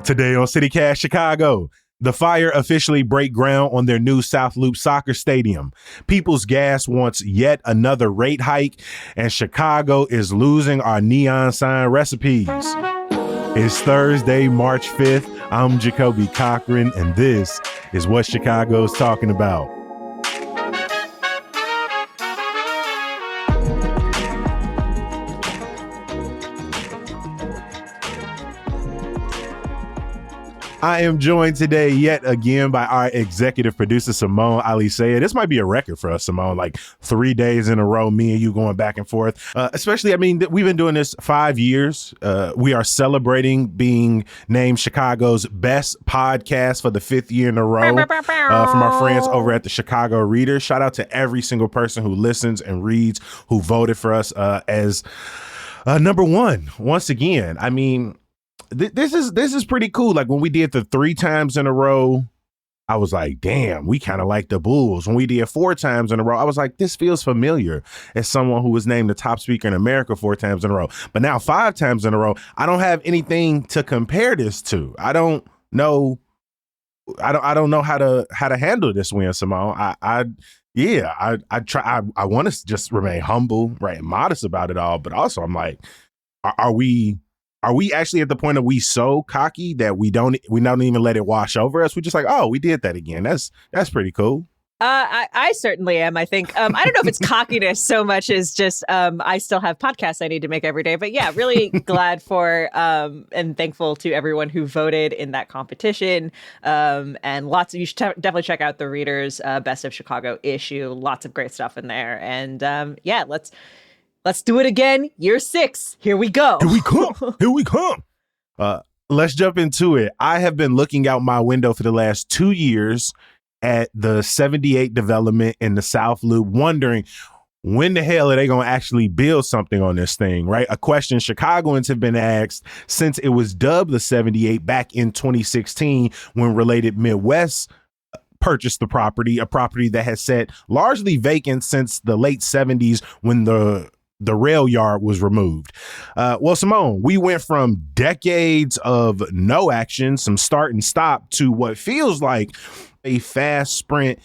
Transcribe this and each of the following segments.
Today on CityCast Chicago, the Fire officially break ground on their new South Loop Soccer Stadium. People's Gas wants yet another rate hike, and Chicago is losing our neon sign recipes. It's Thursday, March 5th. I'm Jacoby Cochran, and this is what Chicago's talking about. I am joined today yet again by our executive producer, Simone Alisea. This might be a record for us, Simone, like 3 days in a row, me and you going back and forth. Especially, we've been doing this 5 years. We are celebrating being named Chicago's best podcast for the 5th year in a row from our friends over at the Chicago Reader. Shout out to every single person who listens and reads, who voted for us as number one. Once again, This is pretty cool. Like when we did the 3 times in a row, I was like, damn, we kind of like the Bulls. When we did 4 times in a row, I was like, this feels familiar as someone who was named the top speaker in America 4 times in a row. But now 5 times in a row, I don't have anything to compare this to. I don't know how to handle this win, Simone. I want to just remain humble, right, and modest about it all. But also I'm like, are we actually at the point of we so cocky that we don't even let it wash over us? We're just like, oh, we did that again. That's pretty cool. I certainly am. I think I don't know if it's cockiness so much as just I still have podcasts I need to make every day. But yeah, really glad for and thankful to everyone who voted in that competition. And you should definitely check out the Reader's Best of Chicago issue. Lots of great stuff in there. And yeah, Let's do it again. Year 6. Here we go. Here we come. Let's jump into it. I have been looking out my window for the last 2 years at the 78 development in the South Loop, wondering when the hell are they going to actually build something on this thing, right? A question Chicagoans have been asked since it was dubbed the 78 back in 2016 when Related Midwest purchased the property, a property that has sat largely vacant since the late 70s when the rail yard was removed. Well, Simone, we went from decades of no action, some start and stop, to what feels like a fast sprint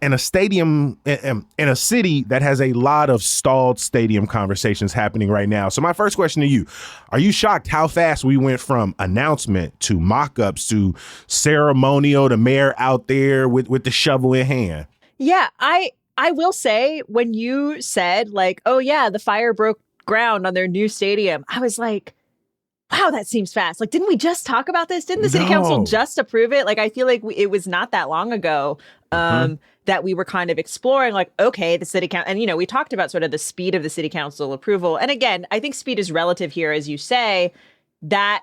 in a stadium, in a city that has a lot of stalled stadium conversations happening right now. So my first question to you, are you shocked how fast we went from announcement to mock-ups to ceremonial, the mayor out there with the shovel in hand? Yeah, I will say, when you said, like, oh, yeah, the Fire broke ground on their new stadium, I was like, wow, that seems fast. Like, didn't we just talk about this? Didn't the city council just approve it? Like, I feel like it was not that long ago that we were kind of exploring, like, okay, the city council. And, we talked about sort of the speed of the city council approval. And again, I think speed is relative here, as you say, that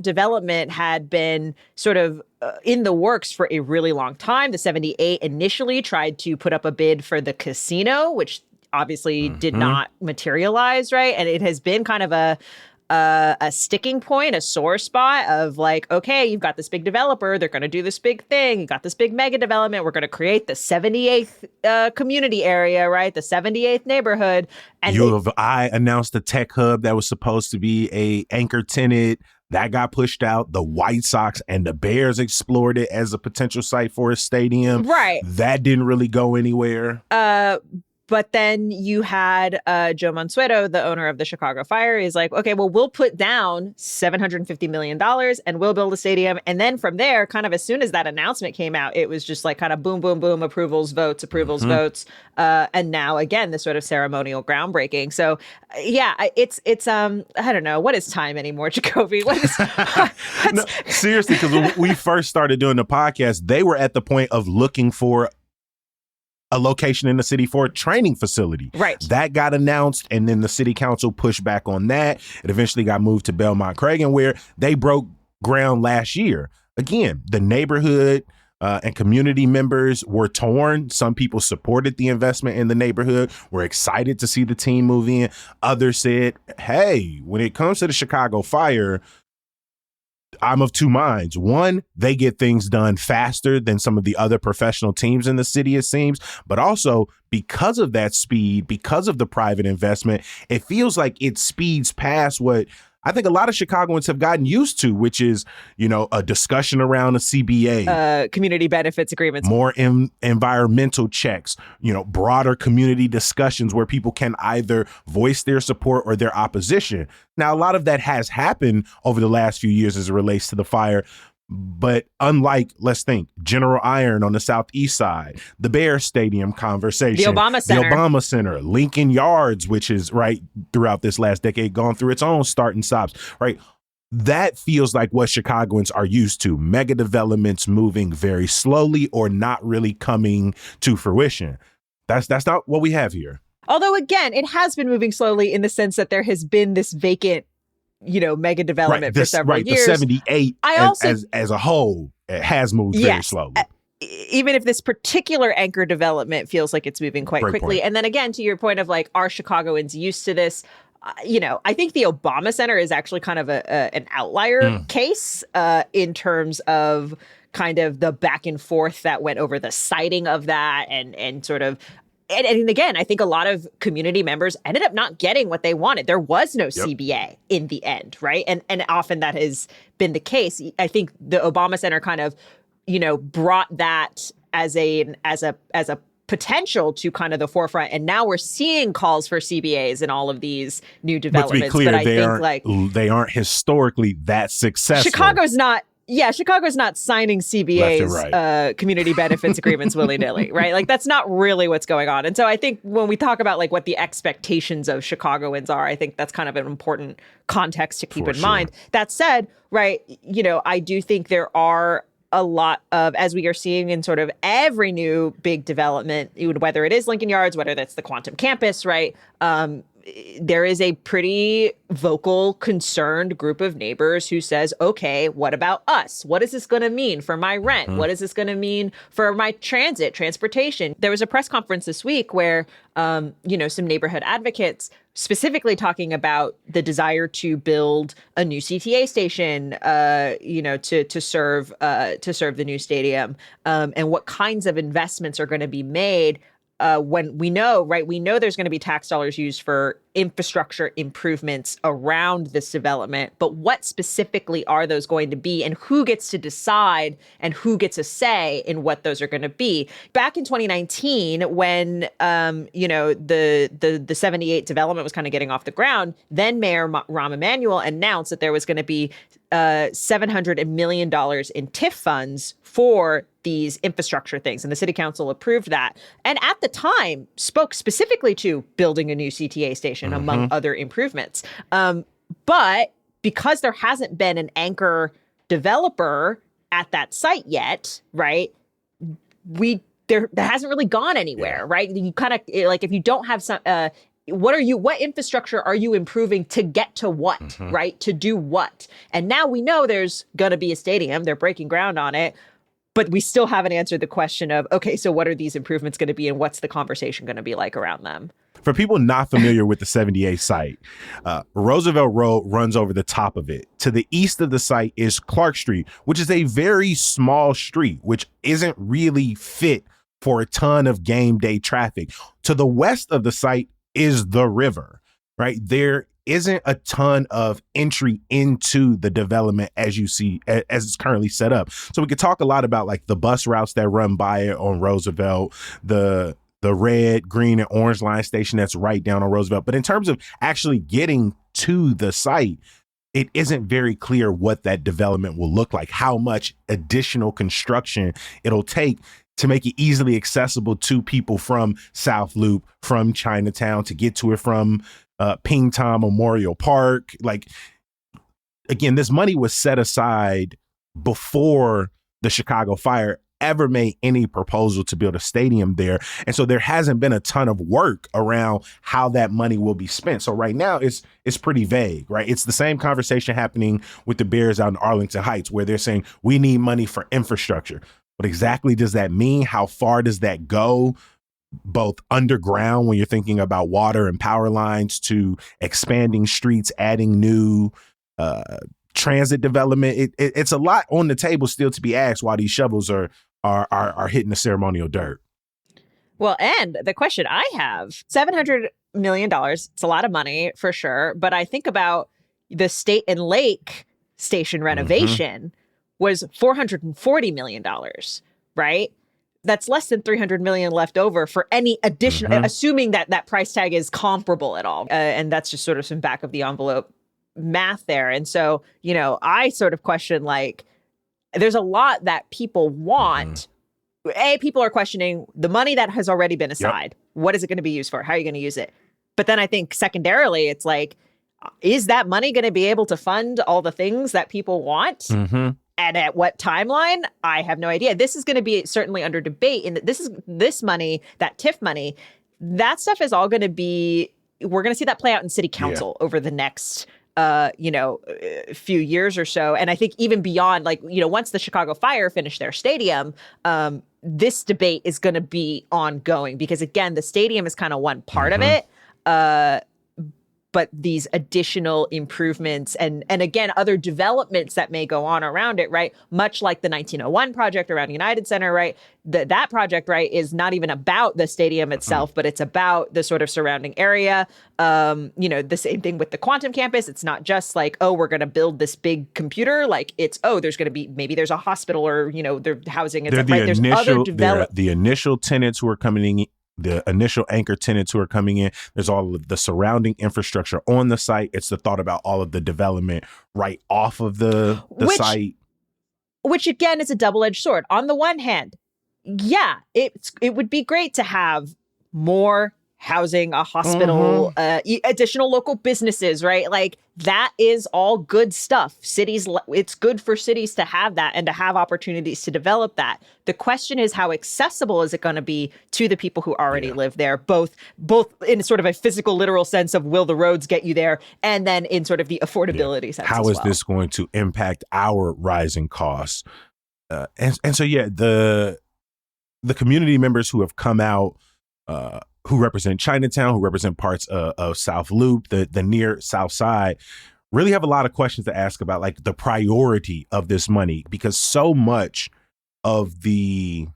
development had been sort of in the works for a really long time. The 78 initially tried to put up a bid for the casino, which obviously did not materialize, right? And it has been kind of a sticking point, a sore spot of like, okay, you've got this big developer, they're going to do this big thing, you got this big mega development, we're going to create the 78th community area, right? The 78th neighborhood. And U of I announced the tech hub that was supposed to be a anchor tenant. That got pushed out. The White Sox and the Bears explored it as a potential site for a stadium. Right. That didn't really go anywhere. But then you had Joe Mansueto, the owner of the Chicago Fire, is like, okay, well, we'll put down $750 million and we'll build a stadium. And then from there, kind of as soon as that announcement came out, it was just like kind of boom, boom, boom, approvals, votes. And now, again, this sort of ceremonial groundbreaking. So, yeah, it's I don't know. What is time anymore, Jacoby? What is No, seriously, because when we first started doing the podcast, they were at the point of looking for a location in the city for a training facility. Right. That got announced, and then the city council pushed back on that. It eventually got moved to Belmont Cragen, where they broke ground last year. Again, the neighborhood and community members were torn. Some people supported the investment in the neighborhood, were excited to see the team move in. Others said, hey, when it comes to the Chicago Fire, I'm of two minds. One, they get things done faster than some of the other professional teams in the city, it seems. But also, because of that speed, because of the private investment, it feels like it speeds past what I think a lot of Chicagoans have gotten used to, which is, a discussion around a CBA, community benefits agreements, more environmental checks, broader community discussions where people can either voice their support or their opposition. Now, a lot of that has happened over the last few years as it relates to the fire. But unlike, let's think, General Iron on the Southeast side, the Bears Stadium conversation, the Obama Center, Lincoln Yards, which is right throughout this last decade, gone through its own start and stops, right? That feels like what Chicagoans are used to. Mega developments moving very slowly or not really coming to fruition. That's not what we have here. Although, again, it has been moving slowly in the sense that there has been this vacant mega development for several years. The 78 as a whole, it has moved very slowly. Even if this particular anchor development feels like it's moving quite quickly. Point. And then again, to your point of like, are Chicagoans used to this? I think the Obama Center is actually kind of an outlier case in terms of kind of the back and forth that went over the siting of that and sort of. And again, I think a lot of community members ended up not getting what they wanted. There was no CBA in the end, right? And often that has been the case. I think the Obama Center kind of, brought that as a potential to kind of the forefront. And now we're seeing calls for CBAs in all of these new developments. But to be clear, they aren't historically that successful. Chicago's not signing CBAs, community benefits agreements willy-nilly, right? Like, that's not really what's going on. And so I think when we talk about like what the expectations of Chicagoans are, I think that's kind of an important context to keep in mind. That said, right, I do think there are a lot of, as we are seeing in sort of every new big development, whether it is Lincoln Yards, whether that's the Quantum Campus, right? There is a pretty vocal, concerned group of neighbors who says, okay, what about us? What is this going to mean for my rent? What is this going to mean for my transportation? There was a press conference this week where, some neighborhood advocates specifically talking about the desire to build a new CTA station, to serve the new stadium, and what kinds of investments are going to be made. When we know there's going to be tax dollars used for infrastructure improvements around this development, but what specifically are those going to be, and who gets to decide and who gets a say in what those are going to be? Back in 2019, when the 78 development was kind of getting off the ground, then Mayor Rahm Emanuel announced that there was going to be $700 million in TIF funds for these infrastructure things. And the city council approved that. And at the time spoke specifically to building a new CTA station, among other improvements. But because there hasn't been an anchor developer at that site yet, right? That hasn't really gone anywhere, right? You kind of like, if you don't have some, what infrastructure are you improving to get to what, right? To do what? And now we know there's going to be a stadium. They're breaking ground on it. But we still haven't answered the question of, okay, so what are these improvements going to be and what's the conversation going to be like around them? For people not familiar with the 78 site, Roosevelt Road runs over the top of it. To the east of the site is Clark Street, which is a very small street, which isn't really fit for a ton of game day traffic. To the west of the site is the river, right? There isn't a ton of entry into the development as you see, as it's currently set up. So we could talk a lot about like the bus routes that run by it on Roosevelt, the red, green, and orange line station that's right down on Roosevelt. But in terms of actually getting to the site, it isn't very clear what that development will look like, how much additional construction it'll take to make it easily accessible to people from South Loop, from Chinatown, to get to it from Pingtown Memorial Park. Like, again, this money was set aside before the Chicago fire ever made any proposal to build a stadium there. And so there hasn't been a ton of work around how that money will be spent. So right now it's pretty vague, right? It's the same conversation happening with the Bears out in Arlington Heights, where they're saying we need money for infrastructure. What exactly does that mean? How far does that go? Both underground, when you're thinking about water and power lines, to expanding streets, adding new transit development. It's a lot on the table still to be asked while these shovels are hitting the ceremonial dirt. Well, and the question I have, $700 million, it's a lot of money for sure. But I think about, the State and Lake station renovation was $440 million, right? That's less than 300 million left over for any additional, assuming that that price tag is comparable at all. And that's just sort of some back of the envelope math there. And so, you know, I sort of question, like, there's a lot that people want. People are questioning the money that has already been aside. What is it going to be used for? How are you going to use it? But then I think secondarily, it's like, is that money going to be able to fund all the things that people want? And at what timeline? I have no idea. This is going to be certainly under debate. And this money, that TIF money, that stuff is all going to be, we're going to see that play out in city council over the next, few years or so. And I think even beyond, like, you know, once the Chicago Fire finish their stadium, this debate is going to be ongoing because, again, the stadium is kind of one part of it. But these additional improvements and again, other developments that may go on around it, right? Much like the 1901 project around United Center, right? That project, right, is not even about the stadium itself, but it's about the sort of surrounding area. You know, the same thing with the quantum campus. It's not just like, oh, we're going to build this big computer. Like it's, oh, there's going to be, maybe there's a hospital or, you know, they're housing. Right? There's other the initial tenants who are coming in. The initial anchor tenants who are coming in, there's all of the surrounding infrastructure on the site. It's the thought about all of the development right off of the site. Which again is a double-edged sword. On the one hand, yeah, it would be great to have more housing, a hospital, additional local businesses, right? Like that is all good stuff. It's good for cities to have that and to have opportunities to develop that. The question is, how accessible is it going to be to the people who already live there, both in sort of a physical, literal sense of will the roads get you there, and then in sort of the affordability sense. How is this going to impact our rising costs? And so, the community members who have come out, who represent Chinatown, who represent parts of South Loop, the near South Side, really have a lot of questions to ask about, like, the priority of this money, because so much of the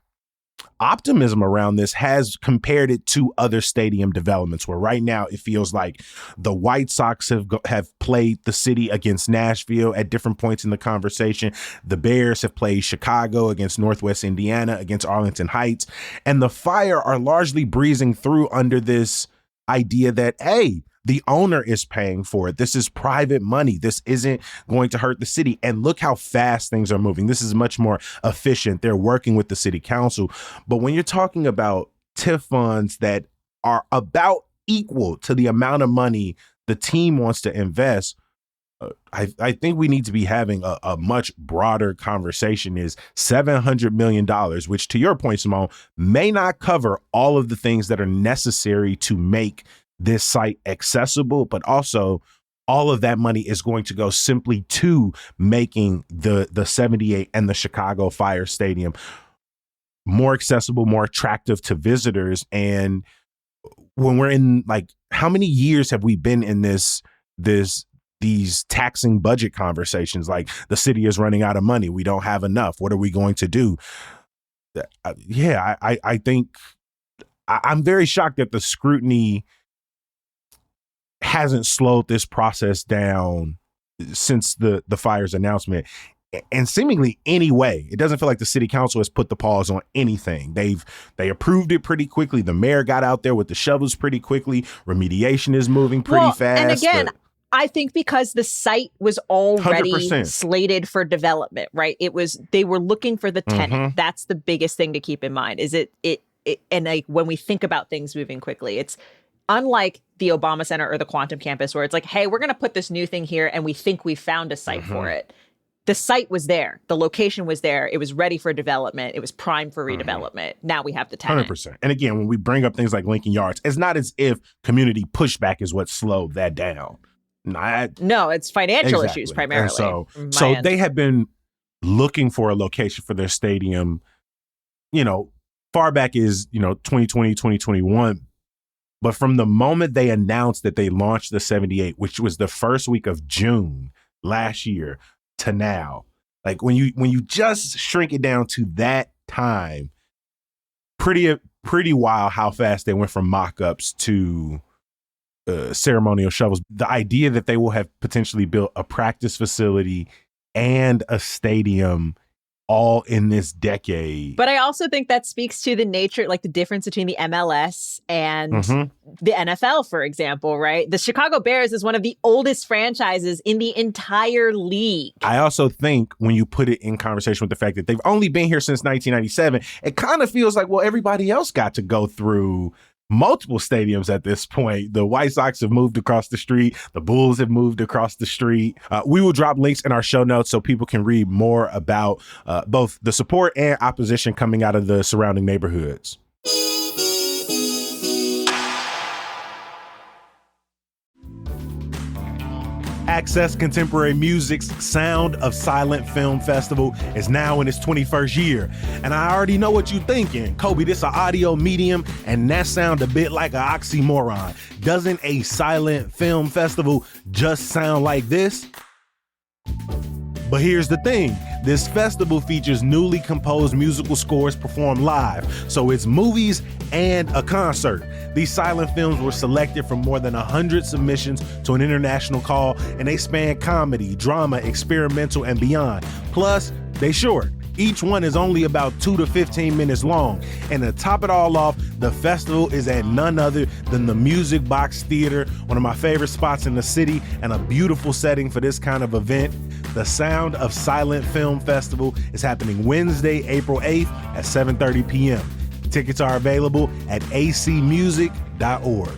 optimism around this has compared it to other stadium developments, where right now it feels like the White Sox have played the city against Nashville at different points in the conversation. The Bears have played Chicago against Northwest Indiana, against Arlington Heights, and the Fire are largely breezing through under this idea that, hey, the owner is paying for it. This is private money. This isn't going to hurt the city. And look how fast things are moving. This is much more efficient. They're working with the city council. But when you're talking about TIF funds that are about equal to the amount of money the team wants to invest, I think we need to be having a much broader conversation. Is $700 million, which, to your point, Simone, may not cover all of the things that are necessary to make this site accessible, but also all of that money is going to go simply to making the 78 and the Chicago Fire Stadium more accessible, more attractive to visitors. And when we're in, like, how many years have we been in these taxing budget conversations? Like, the city is running out of money. We don't have enough. What are we going to do? I think I'm very shocked that the scrutiny hasn't slowed this process down since the Fire's announcement. And seemingly anyway, it doesn't feel like the city council has put the pause on anything. They approved it pretty quickly. The mayor got out there with the shovels pretty quickly. Remediation is moving pretty fast. And again, I think because the site was already 100%. Slated for development, right? They were looking for the tenant. That's the biggest thing to keep in mind. Is it and like when we think about things moving quickly, it's unlike the Obama Center or the Quantum Campus, where it's like, hey, we're going to put this new thing here and we think we found a site for it. The site was there. The location was there. It was ready for development. It was primed for redevelopment. Now we have the tenant. 100%. And again, when we bring up things like Lincoln Yards, it's not as if community pushback is what slowed that down. No, it's financial issues primarily. And so they have been looking for a location for their stadium, far back as, 2020, 2021. But from the moment they announced that they launched the 78, which was the first week of June last year, to now, like when you just shrink it down to that time, pretty wild how fast they went from mock-ups to ceremonial shovels. The idea that they will have potentially built a practice facility and a stadium all in this decade. But I also think that speaks to the nature, like the difference between the MLS and the NFL, for example, right? The Chicago Bears is one of the oldest franchises in the entire league. I also think when you put it in conversation with the fact that they've only been here since 1997, it kind of feels like, well, everybody else got to go through multiple stadiums at this point. The White Sox have moved across the street. The Bulls have moved across the street. We will drop links in our show notes so people can read more about both the support and opposition coming out of the surrounding neighborhoods. Access Contemporary Music's Sound of Silent Film Festival is now in its 21st year. And I already know what you're thinking. Kobe, this is an audio medium, and that sound a bit like an oxymoron. Doesn't a silent film festival just sound like this? But here's the thing. This festival features newly composed musical scores performed live, so it's movies and a concert. These silent films were selected from more than 100 submissions to an international call, and they span comedy, drama, experimental, and beyond. Plus, they short. Each one is only about 2 to 15 minutes long. And to top it all off, the festival is at none other than the Music Box Theater, one of my favorite spots in the city and a beautiful setting for this kind of event. The Sound of Silent Film Festival is happening Wednesday, April 8th at 7:30 p.m. Tickets are available at acmusic.org.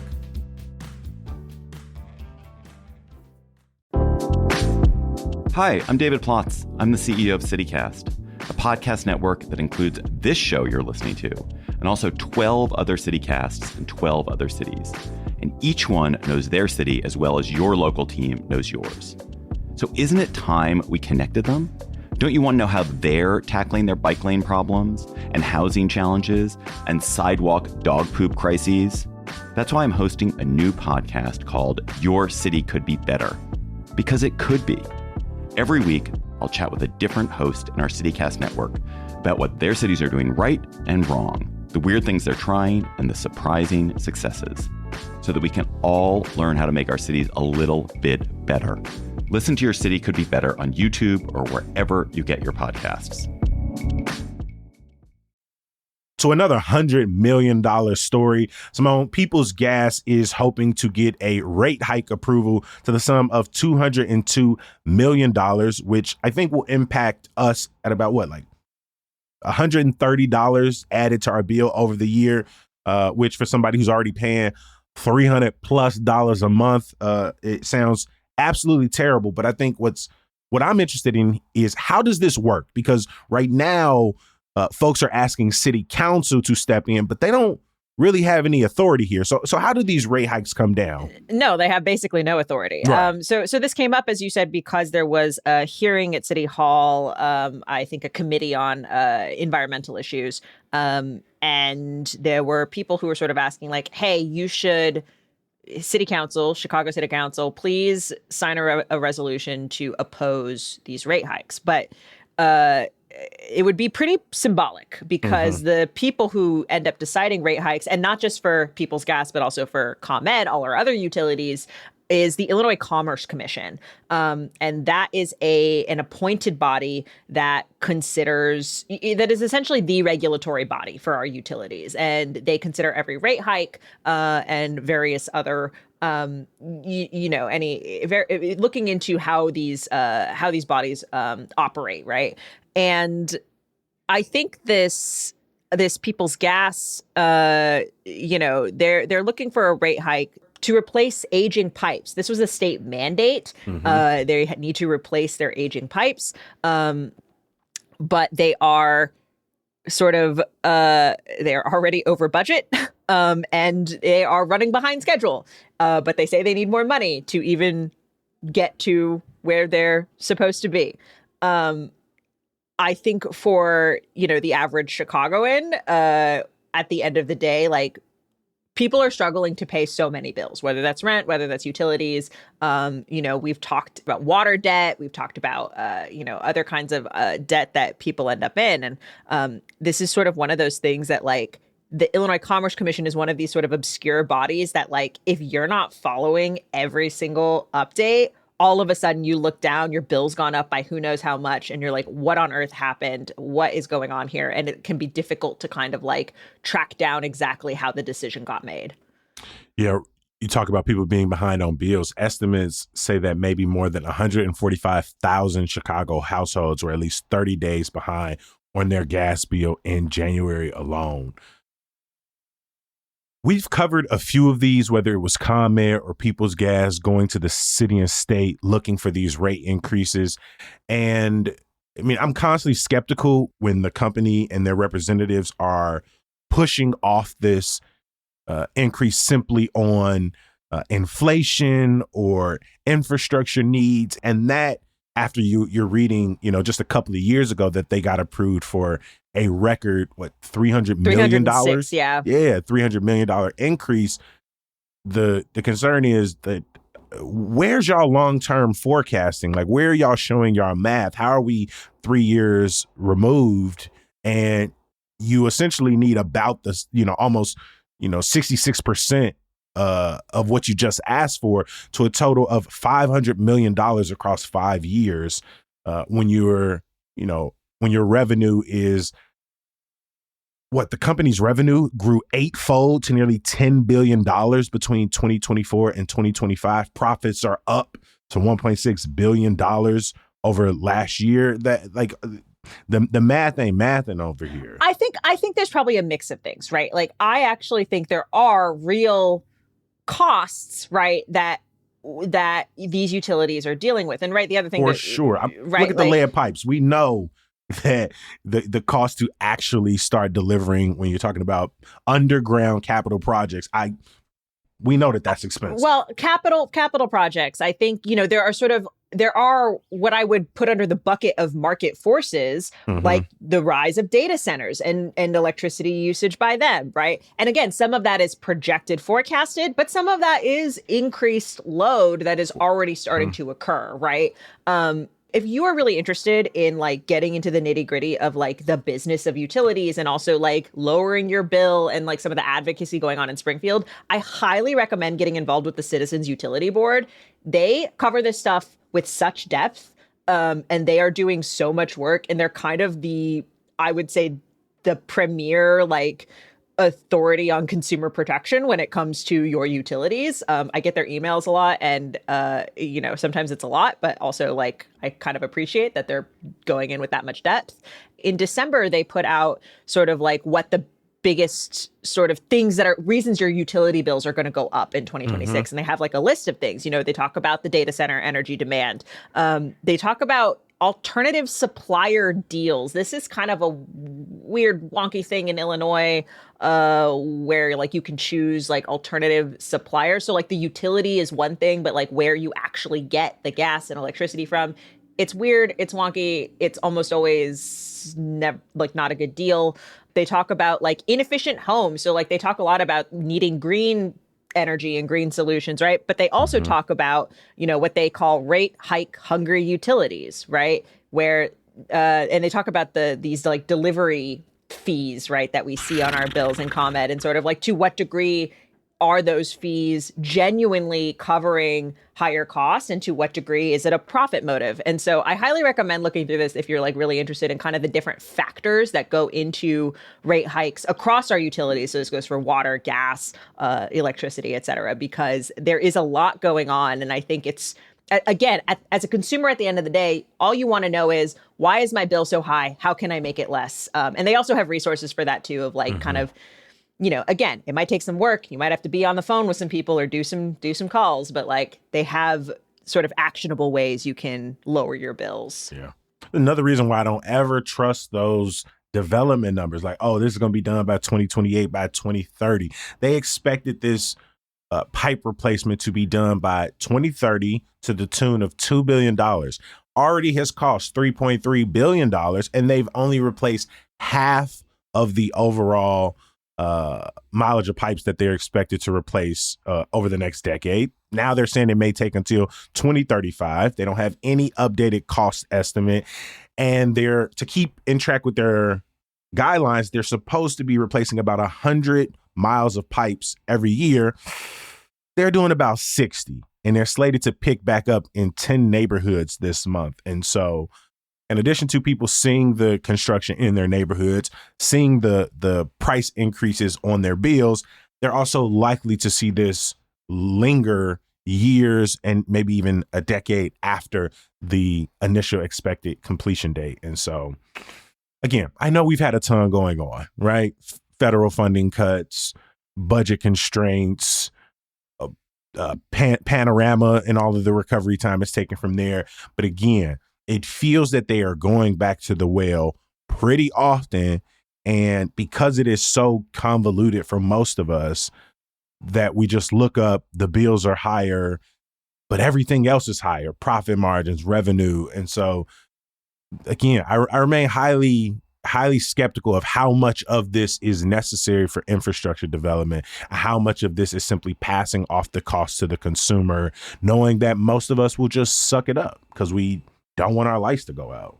Hi, I'm David Plotz. I'm the CEO of CityCast, a podcast network that includes this show you're listening to, and also 12 other CityCasts in 12 other cities. And each one knows their city as well as your local team knows yours. So isn't it time we connected them? Don't you want to know how they're tackling their bike lane problems and housing challenges and sidewalk dog poop crises? That's why I'm hosting a new podcast called Your City Could Be Better. Because it could be. Every week, I'll chat with a different host in our CityCast network about what their cities are doing right and wrong, the weird things they're trying, and the surprising successes, so that we can all learn how to make our cities a little bit better. Listen to Your City Could Be Better on YouTube or wherever you get your podcasts. To another $100 million story, Simone, People's Gas is hoping to get a rate hike approval to the sum of $202 million, which I think will impact us at about like $130 added to our bill over the year, which for somebody who's already paying $300+ a month, it sounds absolutely terrible. But I think what I'm interested in is, how does this work? Because right now, folks are asking city council to step in, but they don't really have any authority here. So how do these rate hikes come down? No, they have basically no authority. Right. So this came up, as you said, because there was a hearing at City Hall, I think a committee on environmental issues. And there were people who were sort of asking like, hey, you should, City Council, Chicago City Council, please sign a resolution to oppose these rate hikes. But it would be pretty symbolic, because the people who end up deciding rate hikes, and not just for People's Gas, but also for ComEd, all our other utilities, is the Illinois Commerce Commission. And that is an appointed body that that is essentially the regulatory body for our utilities. And they consider every rate hike and various other looking into how these bodies operate, right? And I think this People's Gas, they're looking for a rate hike to replace aging pipes. This was a state mandate. They need to replace their aging pipes, but they are sort of they're already over budget, and they are running behind schedule. But they say they need more money to even get to where they're supposed to be. I think for, the average Chicagoan, at the end of the day, like, people are struggling to pay so many bills, whether that's rent, whether that's utilities. We've talked about water debt. We've talked about, other kinds of debt that people end up in. And this is sort of one of those things that, like, the Illinois Commerce Commission is one of these sort of obscure bodies that, like, if you're not following every single update, all of a sudden you look down, your bill's gone up by who knows how much, and you're like, what on earth happened? What is going on here? And it can be difficult to kind of like track down exactly how the decision got made. Yeah, you talk about people being behind on bills. Estimates say that maybe more than 145,000 Chicago households were at least 30 days behind on their gas bill in January alone. We've covered a few of these, whether it was ComEd or People's Gas going to the city and state looking for these rate increases. And I mean, I'm constantly skeptical when the company and their representatives are pushing off this increase simply on inflation or infrastructure needs. And that after you're reading, just a couple of years ago that they got approved for a record, $300 million? Yeah. Yeah, $300 million increase. The concern is that where's y'all long-term forecasting? Like, where are y'all showing y'all math? How are we 3 years removed? And you essentially need about this, almost, 66% of what you just asked for to a total of $500 million across 5 years. When your revenue is the company's revenue grew eightfold to nearly $10 billion between 2024 and 2025. Profits are up to $1.6 billion over last year. That the math ain't mathing over here. I think there's probably a mix of things, right? Like, I actually think there are real costs, right, that these utilities are dealing with. And right, the other thing for sure. Look at the lead pipes. We know that the cost to actually start delivering when you're talking about underground capital projects, we know that that's expensive. Well, capital projects, I think, there are what I would put under the bucket of market forces, like the rise of data centers and electricity usage by them, right? And again, some of that is projected, forecasted, but some of that is increased load that is already starting to occur, right? If you are really interested in like getting into the nitty gritty of like the business of utilities and also like lowering your bill and like some of the advocacy going on in Springfield, I highly recommend getting involved with the Citizens Utility Board. They cover this stuff with such depth, and they are doing so much work, and they're kind of I would say the premier like authority on consumer protection when it comes to your utilities. I get their emails a lot, and sometimes it's a lot, but also like I kind of appreciate that they're going in with that much depth. In December, they put out sort of like what the biggest sort of things that are reasons your utility bills are going to go up in 2026. And they have like a list of things. They talk about the data center energy demand. They talk about alternative supplier deals. This is kind of a weird, wonky thing in Illinois where like you can choose like alternative suppliers. So like the utility is one thing, but like where you actually get the gas and electricity from, it's weird, it's wonky, it's almost always not a good deal. They talk about like inefficient homes. So like they talk a lot about needing green energy and green solutions, right? But they also talk about, what they call rate hike hungry utilities, right? Where and they talk about these like delivery fees, right, that we see on our bills in ComEd, and sort of like to what degree are those fees genuinely covering higher costs, and to what degree is it a profit motive? And so I highly recommend looking through this if you're like really interested in kind of the different factors that go into rate hikes across our utilities. So this goes for water, gas, electricity, et cetera, because there is a lot going on. And I think it's, again, as a consumer at the end of the day, all you want to know is, why is my bill so high? How can I make it less? And they also have resources for that too, of like kind of, again, it might take some work. You might have to be on the phone with some people or do some calls, but like they have sort of actionable ways you can lower your bills. Yeah. Another reason why I don't ever trust those development numbers, like, oh, this is going to be done by 2028, by 2030. They expected this pipe replacement to be done by 2030 to the tune of $2 billion. Already has cost $3.3 billion, and they've only replaced half of the overall mileage of pipes that they're expected to replace over the next decade. Now they're saying it may take until 2035. They don't have any updated cost estimate, and they're to keep in track with their guidelines, they're supposed to be replacing about 100 miles of pipes every year. They're doing about 60, and they're slated to pick back up in 10 neighborhoods this month. And so in addition to people seeing the construction in their neighborhoods, seeing the price increases on their bills, they're also likely to see this linger years and maybe even a decade after the initial expected completion date. And so, again, I know we've had a ton going on, right? Federal funding cuts, budget constraints, panorama, and all of the recovery time it's taken from there. But again, it feels that they are going back to the well pretty often. And because it is so convoluted for most of us, that we just look up, the bills are higher, but everything else is higher, profit margins, revenue. And so, again, I remain highly skeptical of how much of this is necessary for infrastructure development, how much of this is simply passing off the cost to the consumer, knowing that most of us will just suck it up because we don't want our lights to go out.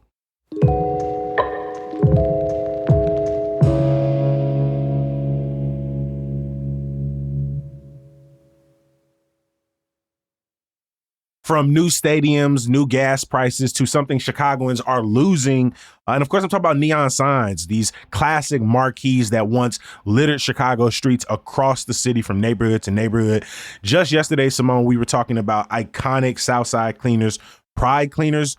From new stadiums, new gas prices, to something Chicagoans are losing. And of course, I'm talking about neon signs, these classic marquees that once littered Chicago streets across the city from neighborhood to neighborhood. Just yesterday, Simone, we were talking about iconic Southside Cleaners, Pride Cleaners,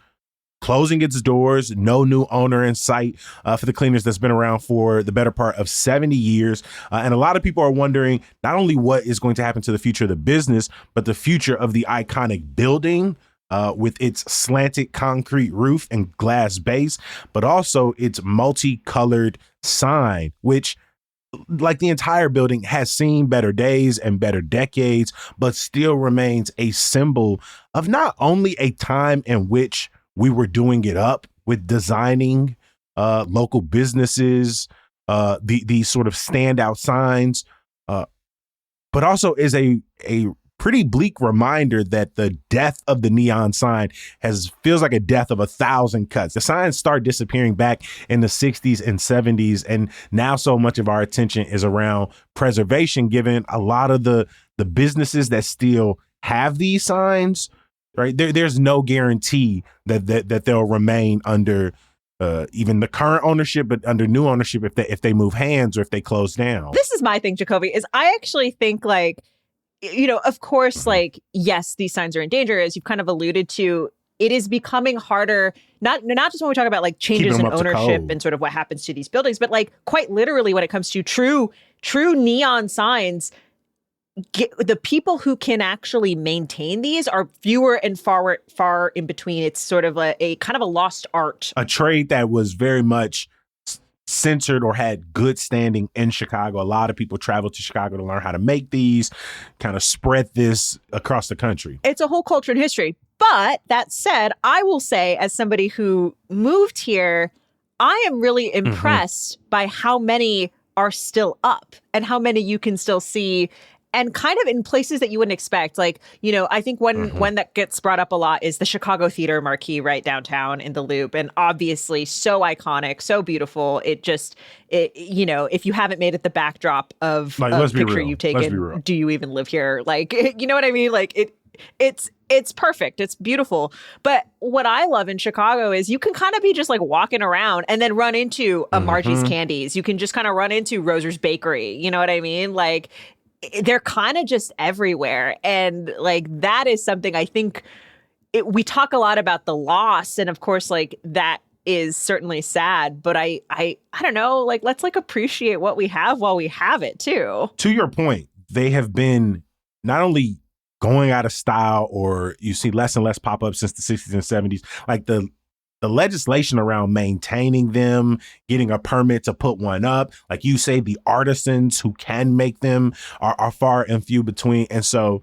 closing its doors, no new owner in sight for the cleaners that's been around for the better part of 70 years. And a lot of people are wondering not only what is going to happen to the future of the business, but the future of the iconic building with its slanted concrete roof and glass base, but also its multicolored sign, which, like the entire building, has seen better days and better decades, but still remains a symbol of not only a time in which we were doing it up with designing local businesses, these sort of standout signs, but also is a pretty bleak reminder that the death of the neon sign feels like a death of 1,000 cuts. The signs start disappearing back in the 60s and 70s, and now so much of our attention is around preservation, given a lot of the businesses that still have these signs. Right. There's no guarantee that they'll remain under even the current ownership, but under new ownership if they move hands or if they close down. This is my thing, Jacoby, is I actually think, like, you know, of course, like, yes, these signs are in danger, as you've kind of alluded to. It is becoming harder, not just when we talk about like changes in ownership and sort of what happens to these buildings, but like quite literally when it comes to true neon signs. The people who can actually maintain these are fewer and far in between. It's sort of a kind of a lost art. A trade that was very much censored or had good standing in Chicago. A lot of people travel to Chicago to learn how to make these, kind of spread this across the country. It's a whole culture and history. But that said, I will say, as somebody who moved here, I am really impressed by how many are still up and how many you can still see. And kind of in places that you wouldn't expect. Like, you know, I think one that gets brought up a lot is the Chicago Theater marquee right downtown in the Loop. And obviously so iconic, so beautiful. It you know, if you haven't made it the backdrop of a picture you've taken, do you even live here? Like, you know what I mean? Like, it's perfect. It's beautiful. But what I love in Chicago is you can kind of be just like walking around and then run into a Margie's Candies. You can just kind of run into Roser's Bakery. You know what I mean? Like, they're kind of just everywhere. And like, that is something I think we talk a lot about the loss. And of course, like, that is certainly sad, but I don't know, like, let's like appreciate what we have while we have it too. To your point, they have been not only going out of style, or you see less and less pop up since the 60s and 70s, like the legislation around maintaining them, getting a permit to put one up, like you say, the artisans who can make them are far and few between. And so,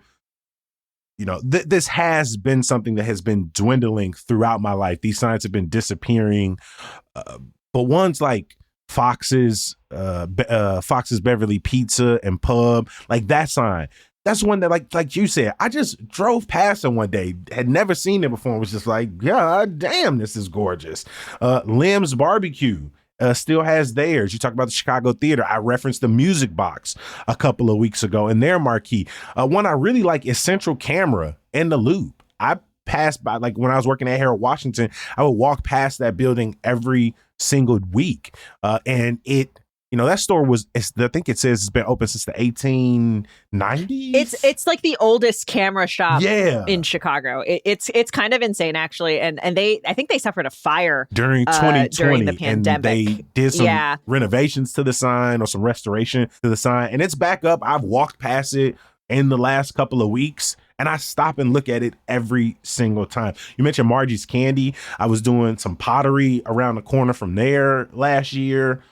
you know, this has been something that has been dwindling throughout my life. These signs have been disappearing. But ones like Fox's Beverly Pizza and Pub, like that sign, that's one that, like you said, I just drove past it one day, had never seen it before, and was just like, God damn, this is gorgeous. Lim's Barbecue still has theirs. You talk about the Chicago Theater. I referenced the Music Box a couple of weeks ago and their marquee. One I really like is Central Camera in the Loop. I passed by, like when I was working at Harold Washington, I would walk past that building every single week. And it, that store I think it says it's been open since the 1890s. It's like the oldest camera shop in Chicago. It's kind of insane, actually. And I think they suffered a fire during 2020 during the pandemic. And they did some renovations to the sign or some restoration to the sign. And it's back up. I've walked past it in the last couple of weeks, and I stop and look at it every single time. You mentioned Margie's Candy. I was doing some pottery around the corner from there last year.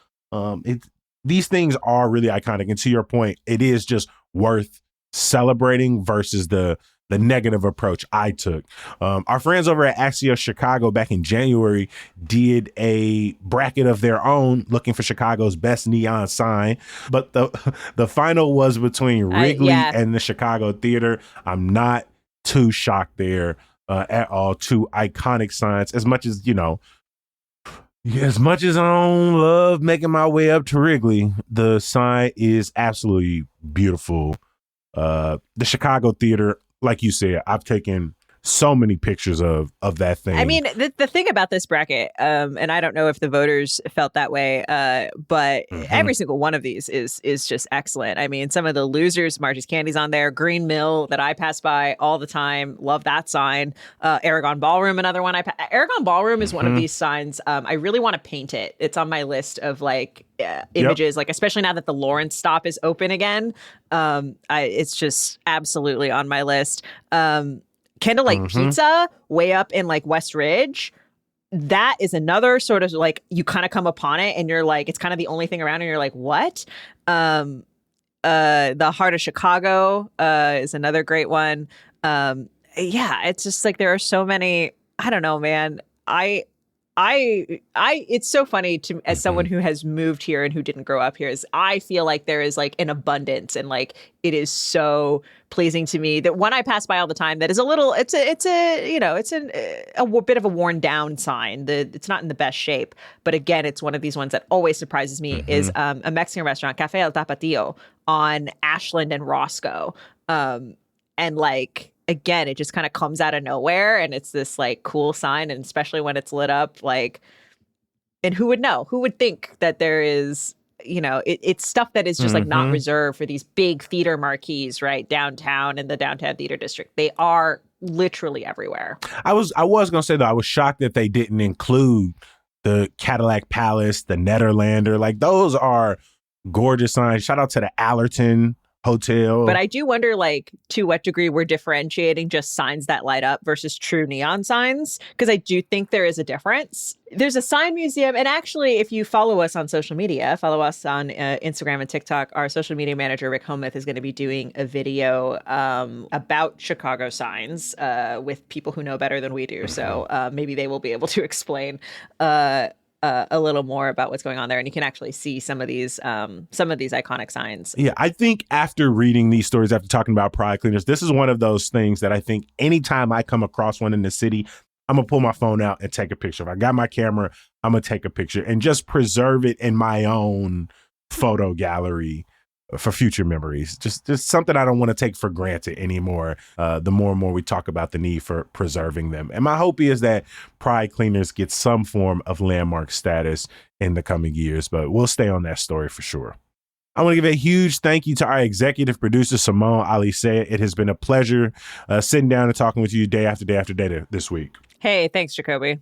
These things are really iconic. And to your point, it is just worth celebrating versus the negative approach I took. Our friends over at Axios Chicago back in January did a bracket of their own looking for Chicago's best neon sign. But the final was between Wrigley and the Chicago Theater. I'm not too shocked there at all. Two iconic signs. As much as I don't love making my way up to Wrigley, the sign is absolutely beautiful. The Chicago Theater, like you said, I've taken so many pictures of that thing. I mean, the thing about this bracket, and I don't know if the voters felt that way, but every single one of these is just excellent. I mean, some of the losers, Margie's Candy's on there, Green Mill that I pass by all the time, love that sign. Aragon Ballroom, another one. Aragon Ballroom is one of these signs. I really want to paint it. It's on my list of images, like especially now that the Lawrence stop is open again. It's just absolutely on my list. Candlelight Pizza way up in West Ridge. That is another sort of you kind of come upon it and you're like, it's kind of the only thing around and you're like, what? The Heart of Chicago is another great one. It's just there are so many. I don't know, man. It's so funny to as someone who has moved here and who didn't grow up here, is I feel like there is an abundance and it is so pleasing to me that one I pass by all the time that is it's a bit of a worn down sign. It's not in the best shape, but again, it's one of these ones that always surprises me is a Mexican restaurant, Cafe El Tapatío on Ashland and Roscoe. Again, it just kind of comes out of nowhere and it's this cool sign. And especially when it's lit up, and who would know? Who would think that there is, it's stuff that is just not reserved for these big theater marquees, right? Downtown in the downtown theater district. They are literally everywhere. I was going to say, though, I was shocked that they didn't include the Cadillac Palace, the Nederlander. Those are gorgeous signs. Shout out to the Allerton Hotel. But I do wonder, to what degree we're differentiating just signs that light up versus true neon signs, because I do think there is a difference. There's a sign museum, and actually, if you follow us on social media, follow us on Instagram and TikTok, our social media manager, Rick Hometh, is going to be doing a video about Chicago signs with people who know better than we do. So maybe they will be able to explain a little more about what's going on there, and you can actually see some of these iconic signs. Yeah, I think after reading these stories, after talking about pride cleaners, this is one of those things that I think anytime I come across one in the city, I'm gonna pull my phone out and take a picture. If I got my camera, I'm gonna take a picture and just preserve it in my own photo gallery for future memories. Just something I don't want to take for granted anymore. The more and more we talk about the need for preserving them. And my hope is that pride cleaners get some form of landmark status in the coming years, but we'll stay on that story for sure. I want to give a huge thank you to our executive producer, Simone Alisea. It has been a pleasure sitting down and talking with you day after day after day this week. Hey, thanks, Jacoby.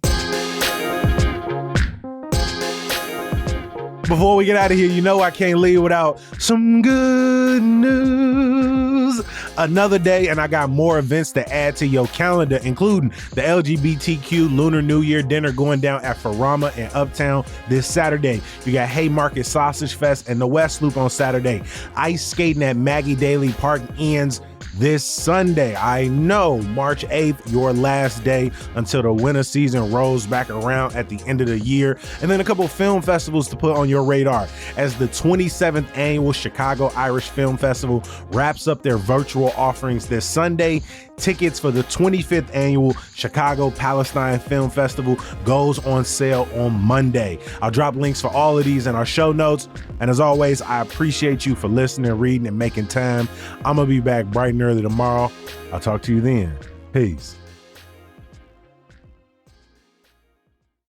Before we get out of here, I can't leave without some good news. Another day, and I got more events to add to your calendar, including the LGBTQ Lunar New Year dinner going down at Farama in Uptown this Saturday. You got Haymarket Sausage Fest and the West Loop on Saturday. Ice skating at Maggie Daly Park ends this Sunday. I know March 8th, your last day until the winter season rolls back around at the end of the year. And then a couple film festivals to put on your radar as the 27th annual Chicago Irish Film Festival wraps up their virtual offerings this Sunday. Tickets for the 25th annual Chicago Palestine Film Festival goes on sale on Monday. I'll drop links for all of these in our show notes. And as always, I appreciate you for listening, reading, and making time. I'm going to be back bright and early tomorrow. I'll talk to you then. Peace.